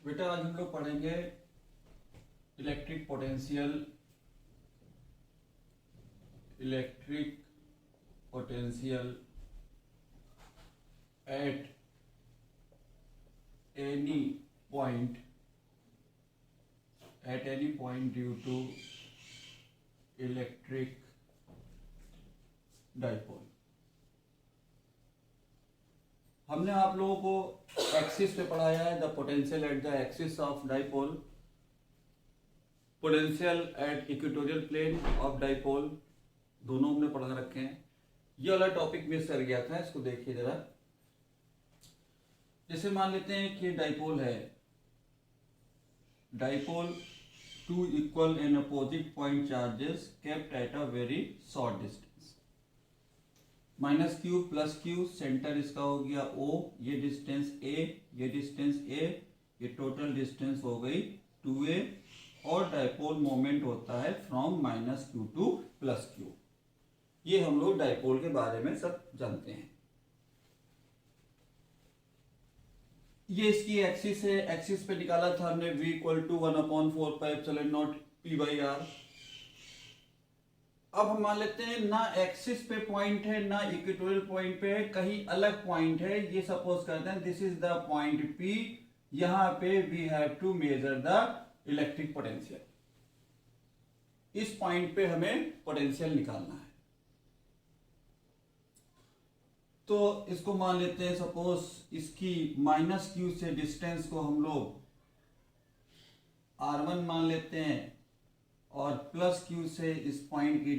बेटा आज हम लोग पढ़ेंगे electric potential at any point due to electric dipole. हमने आप लोगों को एक्सिस पे पढ़ाया है the potential at the axis of dipole, potential at equatorial plane of dipole, दोनों हमने पढ़ा रखे हैं। ये वाला टॉपिक मिस कर गया था, इसको देखिए जरा। जैसे मान लेते हैं कि डाइपोल है, dipole two equal and opposite point charges kept at a very short distance, -q + q, centre इसका हो गया O, ये डिस्टेंस A, ये डिस्टेंस A, ये टोटल डिस्टेंस हो गई 2a, और डाइपोल मोमेंट होता है फ्रॉम -q टू +q। ये हम लोग डाइपोल के बारे में सब जानते हैं। ये इसकी एक्सिस है, एक्सिस पे निकाला था हमने v = 1/4πε0 p/r। अब हम मान लेते हैं ना एक्सिस पे पॉइंट है ना इक्वेटोरियल पॉइंट पे है, कहीं अलग पॉइंट है। ये सपोज करते हैं this is the point P, यहां पे we have to measure the electric potential. इस पॉइंट पे हमें पोटेंशियल निकालना है। तो इसको मान लेते हैं सपोज इसकी -q से डिस्टेंस को हम लोग r1 मान लेते हैं, और +q से इस पॉइंट की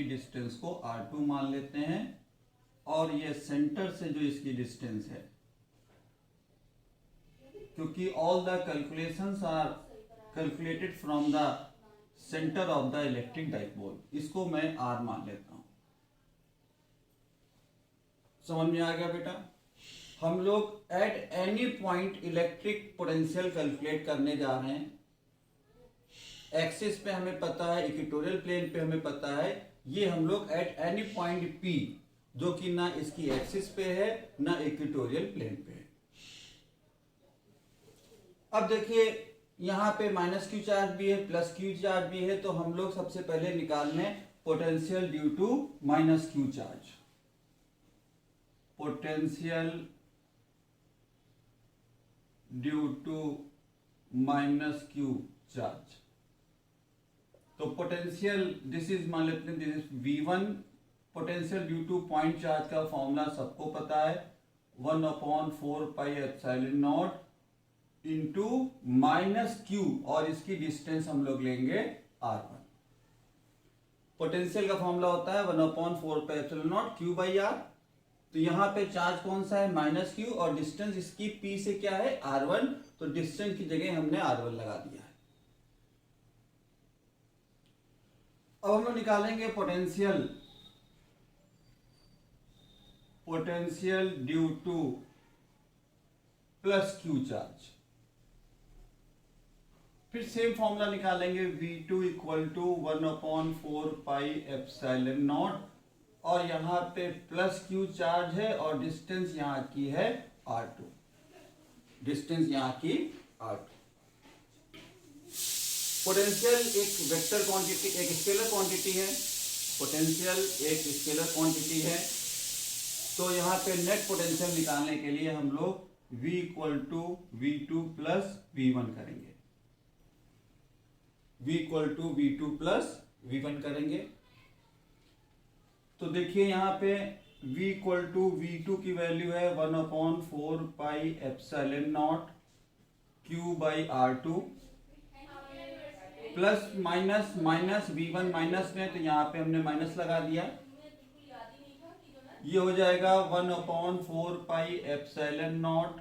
डिस्टेंस को r2 मान लेते हैं, और ये सेंटर से जो इसकी डिस्टेंस है, क्योंकि all the calculations are calculated from the centre of the electric dipole, इसको मैं r मान लेता हूं। समझ में आ गया बेटा? हम लोग eight any point electric potential calculate करने जा रहे हैं। एक्सिस पे हमें पता है, इक्वेटोरियल प्लेन पे हमें पता है, ये हम लोग एट एनी पॉइंट P, जो कि ना इसकी एक्सिस पे है ना इक्वेटोरियल प्लेन पे है। अब देखिए यहां पे -q चार्ज भी है, +q चार्ज भी है, तो हम लोग सबसे पहले निकालने potential due to -q charge. Potential due to -q charge, तो पोटेंशियल दिस इज मान लेते हैं this is V1। Potential due to point charge का फॉर्मूला सबको पता है, 1/4πε0 इंटू -q, और इसकी डिस्टेंस हम लोग लेंगे r1। पोटेंशियल का फॉर्मूला होता है 1/4πε0 q/r। तो यहां पे चार्ज कौन सा है? -q, और डिस्टेंस इसकी p से क्या है? r1। तो डिस्टेंस की जगह हमने r1 लगा दिया है। अब हम लोग निकालेंगे potential due to +q charge. फिर सेम फॉर्मूला निकालेंगे, V2 = 1/4πε0, और यहां पे +q चार्ज है, और डिस्टेंस यहां की है r2। डिस्टेंस यहां की r2। पोटेंशियल एक वेक्टर क्वांटिटी, एक स्केलर क्वांटिटी है। पोटेंशियल एक स्केलर क्वांटिटी है, तो यहां पे नेट पोटेंशियल निकालने के लिए हम लोग V = V2 + V1 करेंगे। V = V2 + V1 करेंगे। तो देखिए यहां पे V = V2 की वैल्यू है 1/4πε0 q/r2, plus minus V1 minus में, तो यहां पे हमने माइनस लगा दिया। ये हो जाएगा 1/4πε0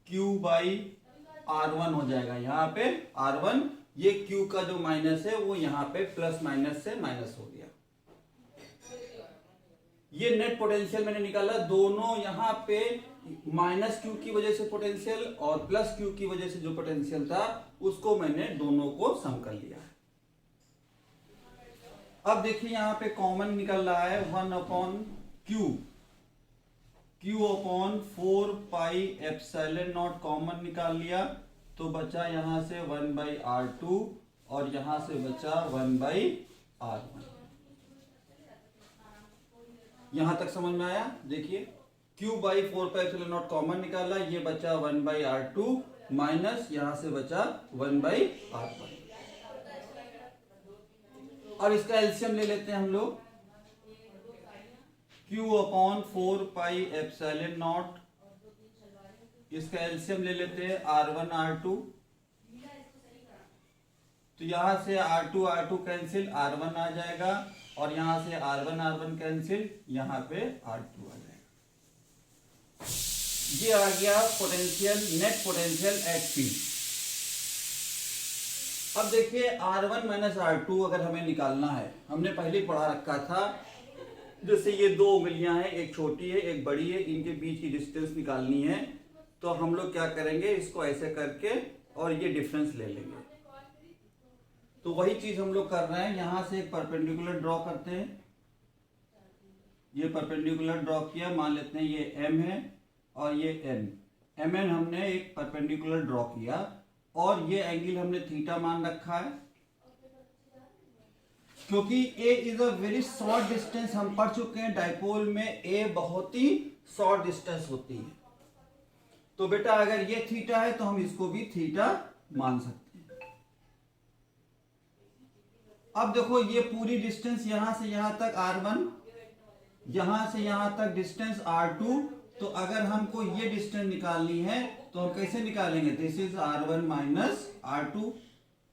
q/r1 हो जाएगा। यहाँ पे r1, ये q का जो माइनस है वो यहाँ पे प्लस माइनस से माइनस हो गया। ये नेट पोटेंशियल मैंने निकाला, दोनों यहाँ पे -q की वजह से पोटेंशियल और +q की वजह से जो पोटेंशियल था उसको मैंने दोनों को सम कर लिया। अब देखिए यहाँ पे कॉमन निकल रहा है 1/q, Q upon 4 pi epsilon not common निकाल लिया तो बचा यहां से 1/r2 और यहां से बचा 1/r1। यहां तक समझ में आया? देखिए Q by 4 pi epsilon not common निकाला, ये बचा 1/r2 माइनस यहां से बचा 1/r1। अब इसका एलसीएम ले लेते हैं हम लोग। Q upon 4 pi epsilon not, इसका एलसीएम ले लेते हैं R1 R2, तो यहां से R2 R2 कैंसिल, R1 आ जाएगा और यहां से R1 R1 कैंसिल, यहां पे R2 आ जाएगा। ये आ गया potential, net potential at P। अब देखिए R1 माइनस R2 अगर हमें निकालना है, हमने पहले पढ़ा रखा था, जैसे ये दो उंगलियां हैं, एक छोटी है एक बड़ी है, इनके बीच की डिस्टेंस निकालनी है, तो हम लोग क्या करेंगे, इसको ऐसे करके और ये डिफरेंस ले लेंगे। तो वही चीज हम लोग कर रहे हैं, यहां से एक परपेंडिकुलर ड्रॉ करते हैं। ये परपेंडिकुलर ड्रॉ किया, मान लेते हैं ये M है और ये N, MN हमने एक परपेंडिकुलर ड्रॉ किया और ये एंगल हमने थीटा मान रखा है। क्योंकि A is a very short distance, हम पढ़ चुके हैं डाइपोल में A बहुत ही शॉर्ट डिस्टेंस होती है, तो बेटा अगर ये थीटा है तो हम इसको भी थीटा मान सकते हैं। अब देखो ये पूरी डिस्टेंस यहां से यहां तक R1, यहां से यहां तक डिस्टेंस R2, तो अगर हमको ये डिस्टेंस निकालनी है तो हम कैसे निकालेंगे, this is R1 minus R2,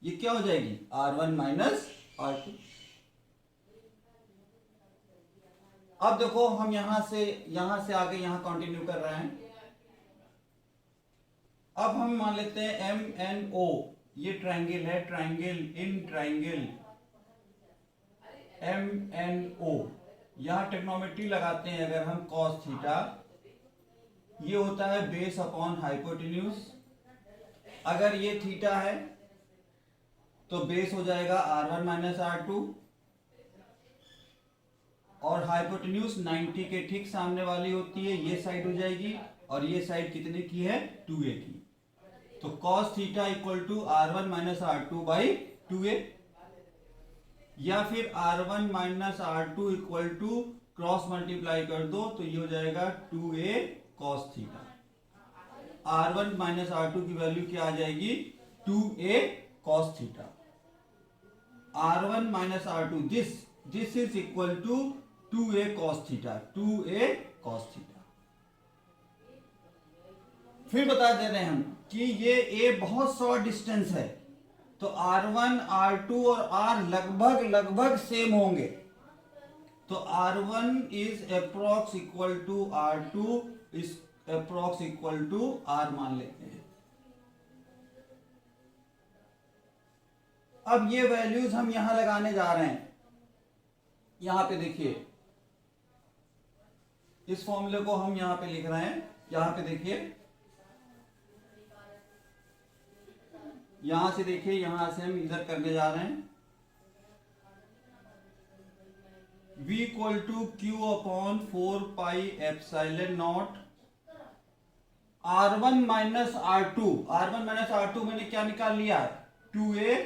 ये क्या हो जाएगी R1 माइनस R2। अब देखो हम यहां से आगे यहां कंटिन्यू कर रहे हैं। अब हम मान लेते हैं MNO, ये ट्रायंगल है, ट्रायंगल इन ट्रायंगल MNO, यहां टेक्नोमेट्री लगाते हैं अगर हम cos थीटा, ये होता है बेस अपॉन हाइपोटेन्यूज। अगर ये थीटा है तो बेस हो जाएगा R1 माइनस R2 और हाइपोटेन्यूज 90 के ठीक सामने वाली होती है, ये साइड हो जाएगी और ये साइड कितने की है 2a की, तो cos theta equal to R1 minus R2 by 2a, या फिर R1 minus R2 equal to cross multiply कर दो तो ये हो जाएगा 2a cos theta. R1 minus R2 की वैल्यू क्या आ जाएगी 2a cos theta. R1 minus R2 this is equal to 2a cos theta, 2a cos theta. फिर बता दे रहे हैं हम कि ये a बहुत शॉर्ट डिस्टेंस है, तो R1 R2 और R लगभग सेम होंगे, तो R1 is approx equal to R2 is approx equal to R मान लेते हैं। अब ये वैल्यूज हम यहां लगाने जा रहे हैं, यहां पे देखिए इस फॉर्मूले को हम यहां पे लिख रहे हैं, यहां पे देखिए, यहां से देखिए, यहां से हम इधर करने जा रहे हैं, V equal to Q upon 4 pi epsilon naught R1 minus R2 मैंने क्या निकाल लिया है 2a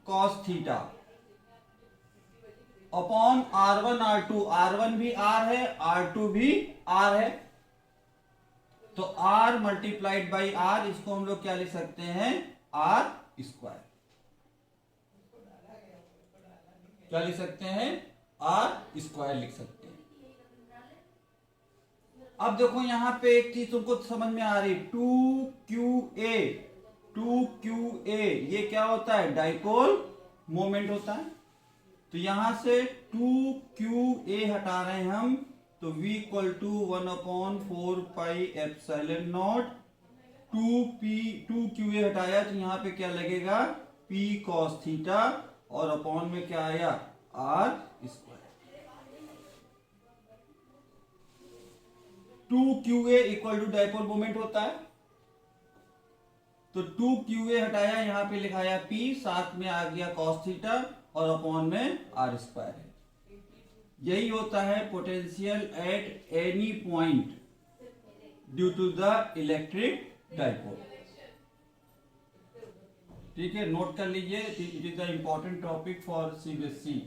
cos theta upon R1 R1 भी R है, R2 भी R है, तो R मल्टीप्लाइड बाई R, इसको हम लोग क्या लिख सकते हैं R स्क्वायर, क्या लिख सकते हैं R स्क्वायर लिख सकते हैं। अब देखो यहां पे एक चीज तुमको समझ में आ रही, 2QA ये क्या होता है डाइपोल मोमेंट होता है, तो यहां से 2QA हटा रहे हैं हम, तो V equal to 1 upon 4 pi epsilon naught 2QA हटाया तो यहां पे क्या लगेगा P cos थीटा और अपॉन में क्या आया R square. 2QA equal to dipole moment होता है, तो 2QA हटाया, यहां पे लिखाया P, साथ में आ गया cos थीटा और अपॉन में R स्क्वायर है। यही होता है potential at any point due to the electric dipole. ठीक है, नोट कर लीजिए, it is the important topic for CBSE.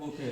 Okay.